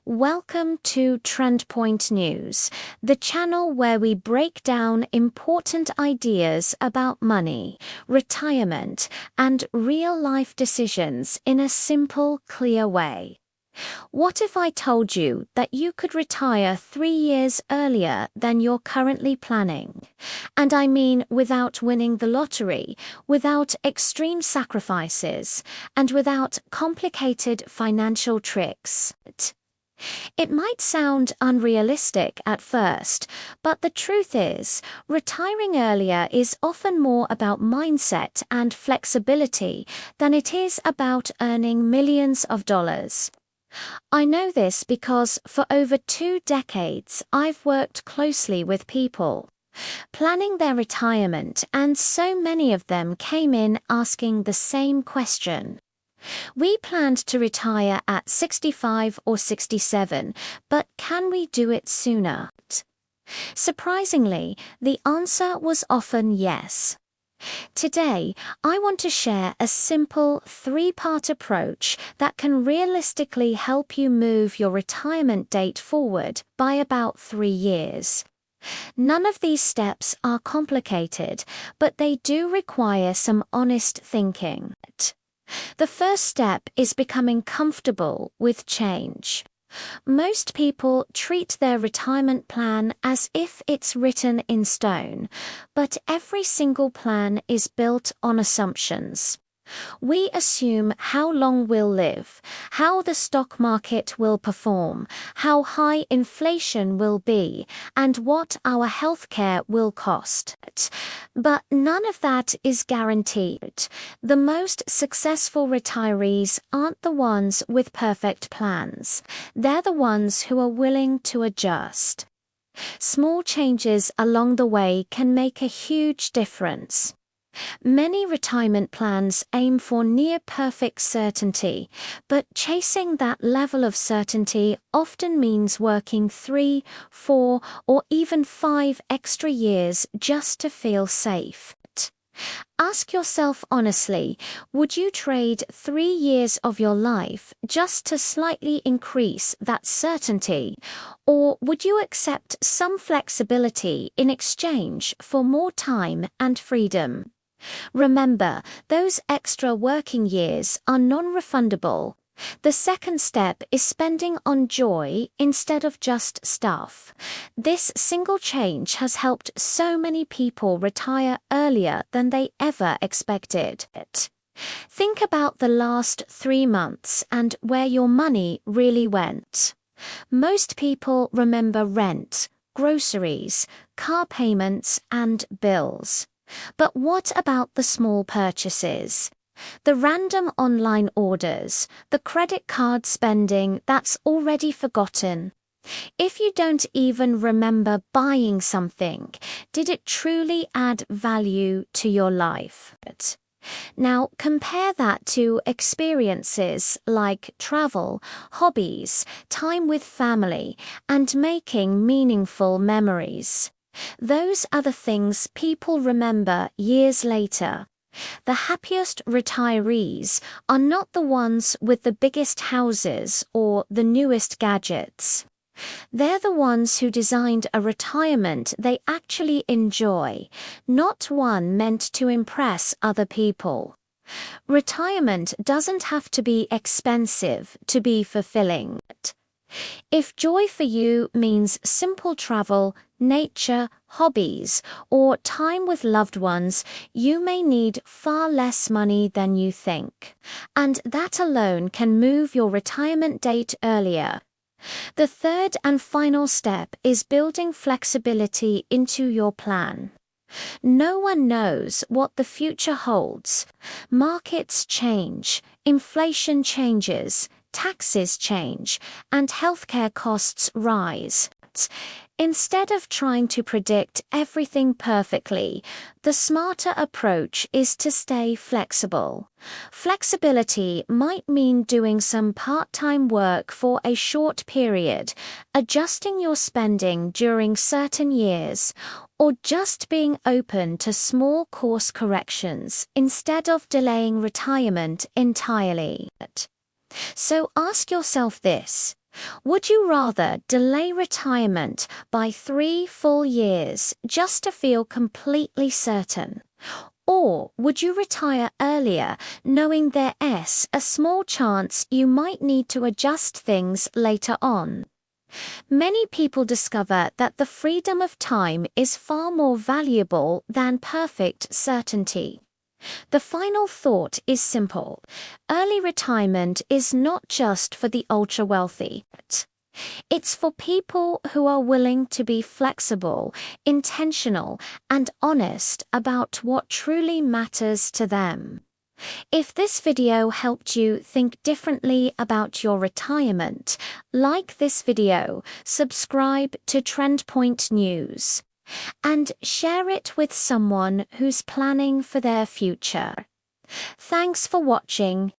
Welcome to TrendPoint News, the channel where we break down important ideas about money, retirement, and real-life decisions in a simple, clear way. What if I told you that you could retire 3 years earlier than you're currently planning? And I mean without winning the lottery, without extreme sacrifices, and without complicated financial tricks. It might sound unrealistic at first, but the truth is, retiring earlier is often more about mindset and flexibility than it is about earning millions of dollars. I know this because for over 2 decades I've worked closely with people planning their retirement, and so many of them came in asking the same question. We planned to retire at 65 or 67, but can we do it sooner? Surprisingly, the answer was often yes. Today, I want to share a simple 3-part approach that can realistically help you move your retirement date forward by about 3 years. None of these steps are complicated, but they do require some honest thinking. The first step is becoming comfortable with change. Most people treat their retirement plan as if it's written in stone, but every single plan is built on assumptions. We assume how long we'll live, how the stock market will perform, how high inflation will be, and what our healthcare will cost. But none of that is guaranteed. The most successful retirees aren't the ones with perfect plans. They're the ones who are willing to adjust. Small changes along the way can make a huge difference. Many retirement plans aim for near-perfect certainty, but chasing that level of certainty often means working 3, 4, or even 5 extra years just to feel safe. Ask yourself honestly, would you trade 3 years of your life just to slightly increase that certainty, or would you accept some flexibility in exchange for more time and freedom? Remember, those extra working years are non-refundable. The second step is spending on joy instead of just stuff. This single change has helped so many people retire earlier than they ever expected. Think about the last 3 months and where your money really went. Most people remember rent, groceries, car payments, and bills. But what about the small purchases? The random online orders, the credit card spending that's already forgotten. If you don't even remember buying something, did it truly add value to your life? Now compare that to experiences like travel, hobbies, time with family, and making meaningful memories. Those are the things people remember years later. The happiest retirees are not the ones with the biggest houses or the newest gadgets. They're the ones who designed a retirement they actually enjoy, not one meant to impress other people. Retirement doesn't have to be expensive to be fulfilling. If joy for you means simple travel, nature, hobbies, or time with loved ones, you may need far less money than you think. And that alone can move your retirement date earlier. The third and final step is building flexibility into your plan. No one knows what the future holds. Markets change, inflation changes, taxes change, and healthcare costs rise. Instead of trying to predict everything perfectly, the smarter approach is to stay flexible. Flexibility might mean doing some part-time work for a short period, adjusting your spending during certain years, or just being open to small course corrections instead of delaying retirement entirely. So ask yourself this. Would you rather delay retirement by 3 full years just to feel completely certain? Or would you retire earlier knowing there's a small chance you might need to adjust things later on? Many people discover that the freedom of time is far more valuable than perfect certainty. The final thought is simple. Early retirement is not just for the ultra-wealthy. It's for people who are willing to be flexible, intentional, and honest about what truly matters to them. If this video helped you think differently about your retirement, like this video, subscribe to TrendPoint News, and share it with someone who's planning for their future. Thanks for watching.